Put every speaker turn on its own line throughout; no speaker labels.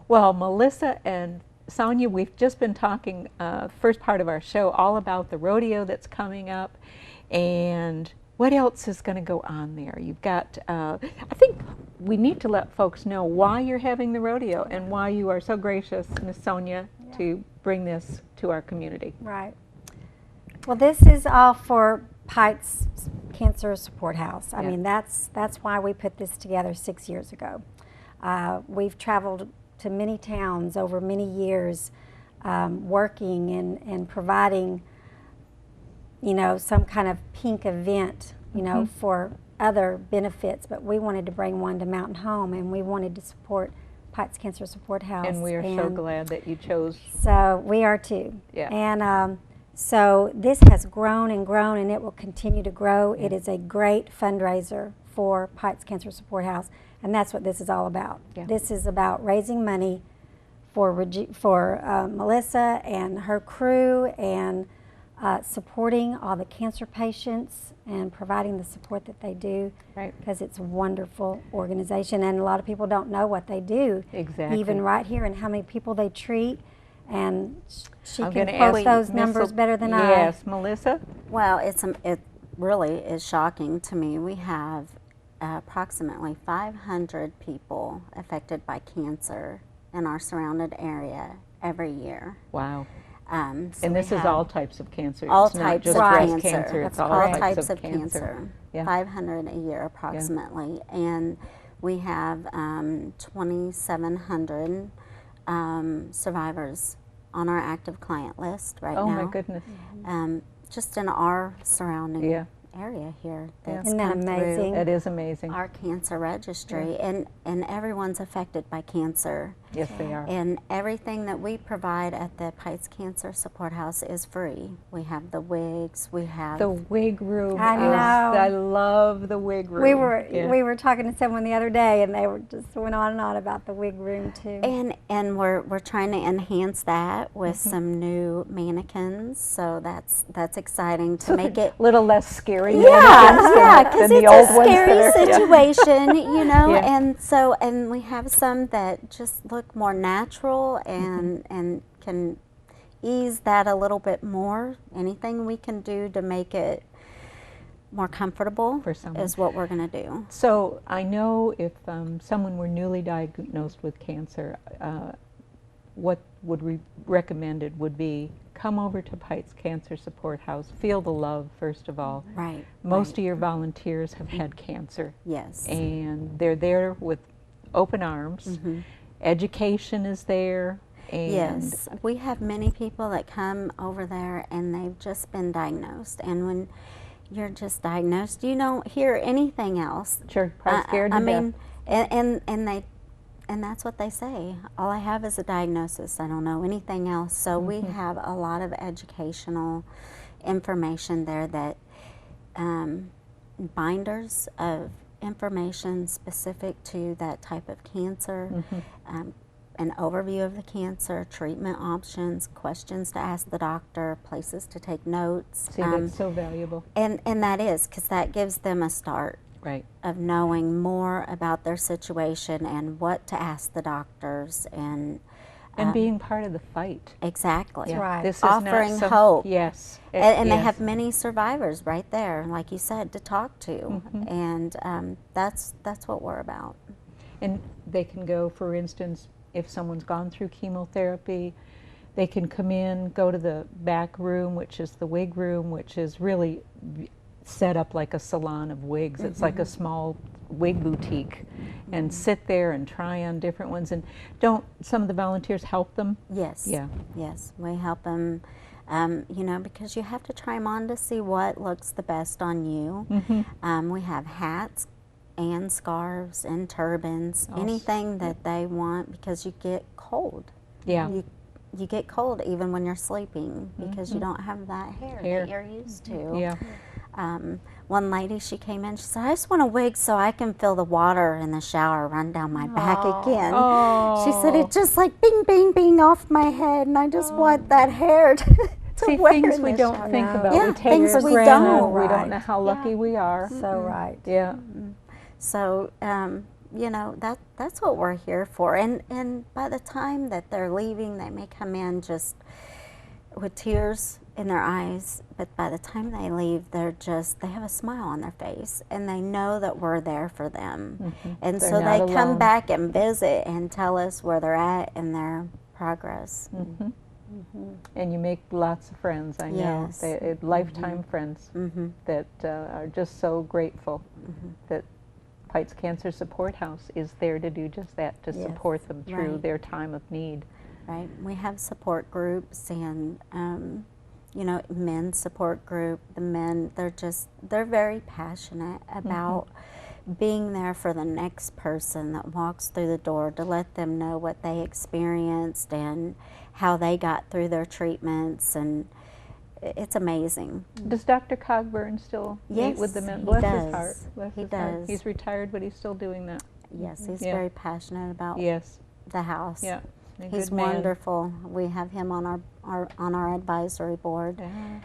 Well, Melissa and Sonia, we've just been talking first part of our show all about the rodeo that's coming up, and what else is going to go on there? You've got, I think we need to let folks know why you're having the rodeo and why you are so gracious, Miss Sonia, to bring this to our community.
Right. Well, this is all for Pikes Cancer Support House. I mean, that's why we put this together 6 years ago. We've traveled to many towns over many years, working and providing, you know, some kind of pink event, you know, for other benefits. But we wanted to bring one to Mountain Home, and we wanted to support Pikes Cancer Support House.
And we are so glad that you chose.
So we are too.
Yeah.
And so this has grown and grown, and it will continue to grow. It is a great fundraiser for Pikes Cancer Support House, and that's what this is all about. This is about raising money for Melissa and her crew, and supporting all the cancer patients and providing the support that they do.
Right.
Because it's a wonderful organization, and a lot of people don't know what they do.
Exactly.
Even right here, and how many people they treat. And she
I'm
can
gonna
quote
ask
those
Miss
numbers better than I.
Yes, Melissa?
Well, it really is shocking to me. We have approximately 500 people affected by cancer in our surrounded area every year.
Wow.
So
and this is all types of cancer.
all
it's not
types
just
of
breast
cancer.
It's
all
all
types of cancer.
Yeah.
500 a year approximately. And we have 2,700 survivors on our active client list right now.
Oh my goodness.
Just in our surrounding area here. That's
Isn't that
come through
amazing?
That is amazing.
our cancer registry, and everyone's affected by cancer.
Yes, they are.
And everything that we provide at the Pikes Cancer Support House is free. We have the wigs, we have
The wig room.
I know.
I love the wig room.
We were talking to someone the other day, and they were just went on and on about the wig room too.
and we're trying to enhance that with some new mannequins. So that's exciting to make it
a little less scary.
yeah, because
than
it's
the old
a
ones
scary
that are-
situation, you know.
Yeah.
And we have some that just look more natural and can ease that a little bit more. Anything we can do to make it more comfortable
For someone.
is what we're going to do.
So I know if someone were newly diagnosed with cancer, what would be recommended would be come over to Pikes Cancer Support House, feel the love first of all.
Right.
Most of your volunteers have had cancer.
Yes.
And they're there with open arms. Education is there. And
Yes, we have many people that come over there and they've just been diagnosed. And when you're just diagnosed, you don't hear anything else.
Sure, probably scared to
I
death.
mean, and that's what they say. All I have is a diagnosis. I don't know anything else. So we have a lot of educational information there, that binders of information specific to that type of cancer, an overview of the cancer, treatment options, questions to ask the doctor, places to take notes.
See, that's so valuable.
And that is, because that gives them a start
Right.
of knowing more about their situation and what to ask the doctors, and
being part of the fight.
exactly.
Yeah.
Right.
This is
Offering
not some,
hope.
Yes.
And they
yes.
have many survivors right there, like you said, to talk to. And that's what we're about.
And they can go, for instance, if someone's gone through chemotherapy, they can come in, go to the back room, which is the wig room, which is really set up like a salon of wigs. It's like a small wig boutique, and sit there and try on different ones. And don't some of the volunteers help them?
Yes.
Yeah.
Yes, we help them, you know, because you have to try them on to see what looks the best on you. We have hats and scarves and turbans, anything that they want, because you get cold.
Yeah.
You get cold even when you're sleeping, because you don't have that hair that you're used to.
Yeah.
One lady, she came in, she said, I just want a wig so I can feel the water in the shower run down my back again. She said, it just like bing, bing, bing off my head, and I just want that hair to
See,
wear
things
in
we
the
don't
shower.
think about.
Yeah,
We take
things
for
we
granted.
don't.
We don't
Right.
know how lucky we are.
So right.
Yeah.
So, you know, that's what we're here for. And by the time that they're leaving, they may come in just with tears in their eyes, but by the time they leave, they have a smile on their face, and they know that we're there for them. And
They're
so
not
they come
alone.
back and visit and tell us where they're at in their progress.
And you make lots of friends, I know.
Yes.
Lifetime friends that are just so grateful that Pites Cancer Support House is there to do just that, to
Yes.
support them through
Right.
their time of need.
Right. We have support groups and, you know, men's support group. The men, they're very passionate about being there for the next person that walks through the door, to let them know what they experienced and how they got through their treatments, and it's amazing.
Does Dr. Cogburn still meet with the
Yes,
men?
he
Bless
does.
his heart. Bless
He
his heart.
does.
He's retired, but he's still doing that.
Yes, he's
Yeah.
very passionate about
Yes.
the house.
Yeah. A
He's
good man.
wonderful. We have him on our advisory board.
Yeah.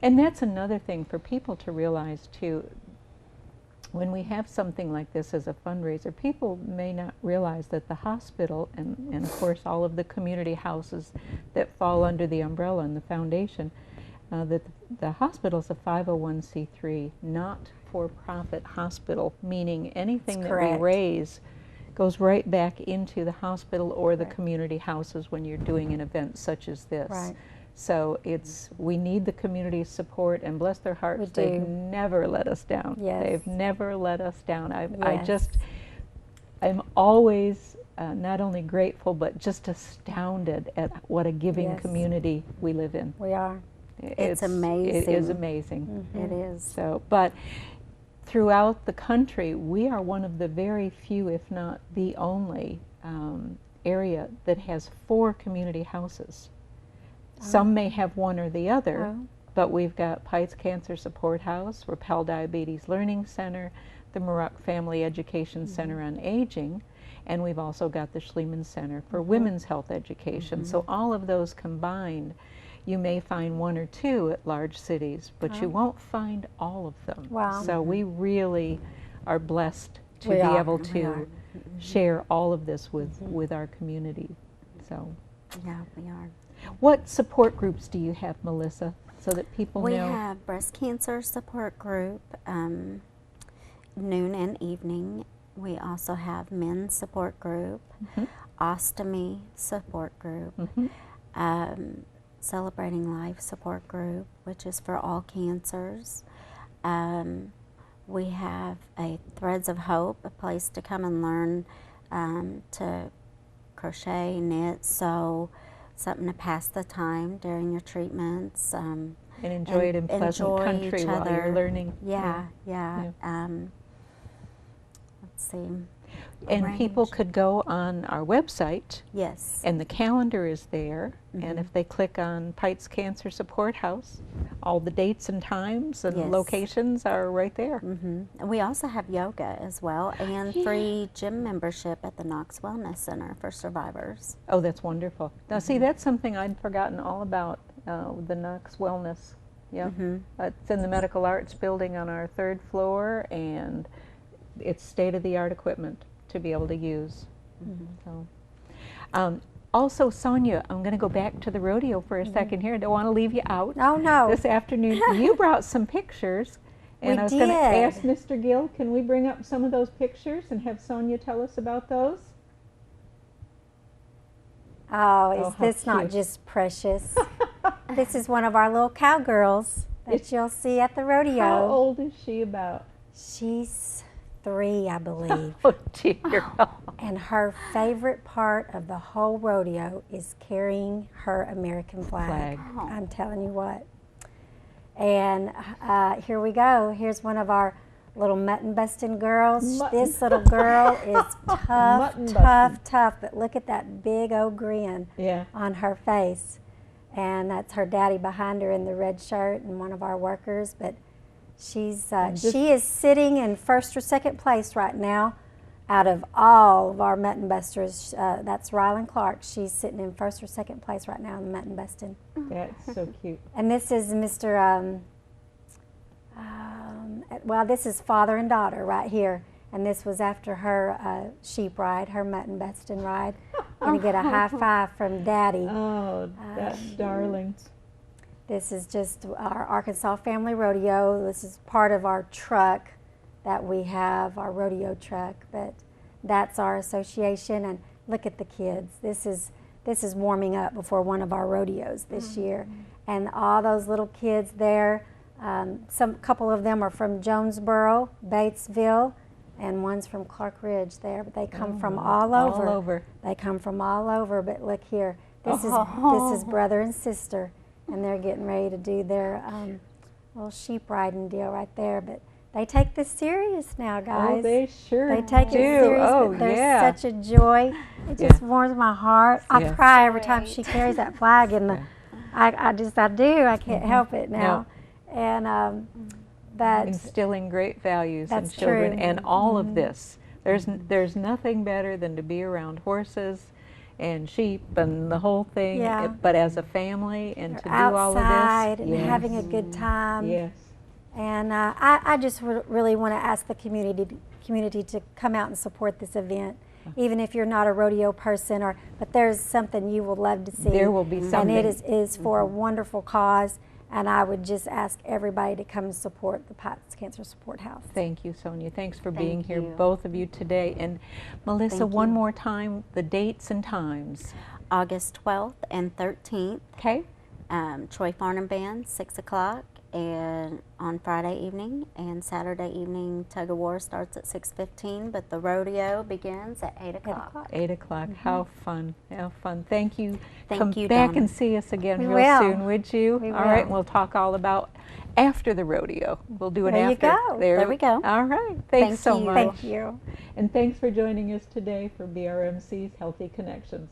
And that's another thing for people to realize too. When we have something like this as a fundraiser, people may not realize that the hospital and of course all of the community houses that fall under the umbrella and the foundation, that the hospital is a 501c3, not for-profit hospital, meaning anything
That's
that
correct.
we raise goes right back into the hospital or the
Right.
community houses when you're doing an event such as this.
Right.
So we need the community's support, and bless their hearts,
We
they've
do.
never let us down.
Yes.
They've never let us down.
Yes.
I'm always not only grateful, but just astounded at what a giving
Yes.
community we live in.
We are.
It's
It is
amazing.
amazing.
It is.
So, but throughout the country, we are one of the very few, if not the only, area that has 4 community houses. Some may have one or the other,
Oh.
but we've got Pites Cancer Support House, Rappel Diabetes Learning Center, the Muroc Family Education Center on Aging, and we've also got the Schliemann Center for Women's Health Education. So all of those combined, you may find 1 or 2 at large cities, but you won't find all of them.
Wow.
So we really are blessed to
We
be
are,
able
we
to
are.
share all of this with our community. So,
Yeah, we are.
what support groups do you have, Melissa, so that people
We
know?
have breast cancer support group, noon and evening. We also have men's support group, ostomy support group, celebrating life support group, which is for all cancers. We have a Threads of Hope, a place to come and learn to crochet, knit, sew, something to pass the time during your treatments.
And enjoy it in pleasant
enjoy
country
each
while you're
other.
learning.
Yeah. Let's see.
And people
Arrange.
could go on our website,
Yes.
and the calendar is there. And if they click on Pites Cancer Support House, all the dates and times and
Yes.
locations are right there.
And we also have yoga as well, and free gym membership at the Knox Wellness Center for survivors.
Oh, that's wonderful. Now, see, that's something I'd forgotten all about, the Knox Wellness. Yeah, it's in the Medical Arts Building on our 3rd floor, and it's state-of-the-art equipment to be able to use. So, also, Sonia, I'm going to go back to the rodeo for a second here. I don't want to leave you out.
Oh, no.
This afternoon, you brought some pictures, and
We
I was going to
did.
ask Mr. Gill, can we bring up some of those pictures and have Sonia tell us about those?
Oh,
Oh,
is
how
this not
cute.
just precious? This is one of our little cowgirls that
It's-
you'll see at the rodeo.
How old is she about?
She's 3, I believe.
Oh, dear.
And her favorite part of the whole rodeo is carrying her American flag.
Flag.
I'm telling you what. And here we go. Here's one of our little mutton busting girls.
Mutton.
This little girl is tough,
Mutton
tough, tough. But look at that big old grin
Yeah.
on her face. And that's her daddy behind her in the red shirt and one of our workers. But she's
just-
she is sitting in 1st or 2nd place right now out of all of our mutton busters. That's Rylan Clark. She's sitting in 1st or 2nd place right now in the mutton busting.
That's so cute.
And this is Mr. Well, this is father and daughter right here. And this was after her sheep ride, her mutton busting ride. Gonna get a high five from Daddy.
Oh, that's darling.
This is just our Arkansas Family Rodeo. This is part of our truck that we have, our rodeo truck, but that's our association. And look at the kids. This is warming up before one of our rodeos this year. And all those little kids there, couple of them are from Jonesboro, Batesville, and one's from Clark Ridge there, but they come from all over.
All over.
They come from all over, but look here. This is brother and sister, and they're getting ready to do their little sheep riding deal right there. But they take this serious now, guys.
Oh, they sure
They take
do.
it serious,
Oh,
but they're
yeah.
such a joy. It just warms my heart. I
Yeah.
cry every time she carries that flag in the. I do. I can't help it now. And but
Instilling great values in
That's
children,
true.
and all of this. There's nothing better than to be around horses and sheep and the whole thing.
Yeah.
But as a family and to do all of this,
outside and
yes.
having a good time.
Yes.
And I just really want to ask the community to come out and support this event, even if you're not a rodeo person, but there's something you will love to see.
There will be something.
And it is for a wonderful cause, and I would just ask everybody to come and support the Pikes Cancer Support House.
Thank you, Sonia. Thanks for
Thank
being here,
you.
both of you today. And Melissa,
Thank
one
you.
more time, the dates and times.
August 12th and 13th,
Okay?
Troy Farnham Band, 6 o'clock, and on Friday evening, and Saturday evening, Tug of War starts at 6:15, but the rodeo begins at 8 o'clock.
8 o'clock. How fun. How fun. Thank you.
Thank
Come
you,
back
Donna.
and see us again
We
real
will.
soon, would you?
We
All right,
will.
we'll talk all about after the rodeo. We'll do an
There you
after.
go.
There we go.
All right. Thanks
Thank
so
you.
much.
Thank you.
And thanks for joining us today for BRMC's Healthy Connections.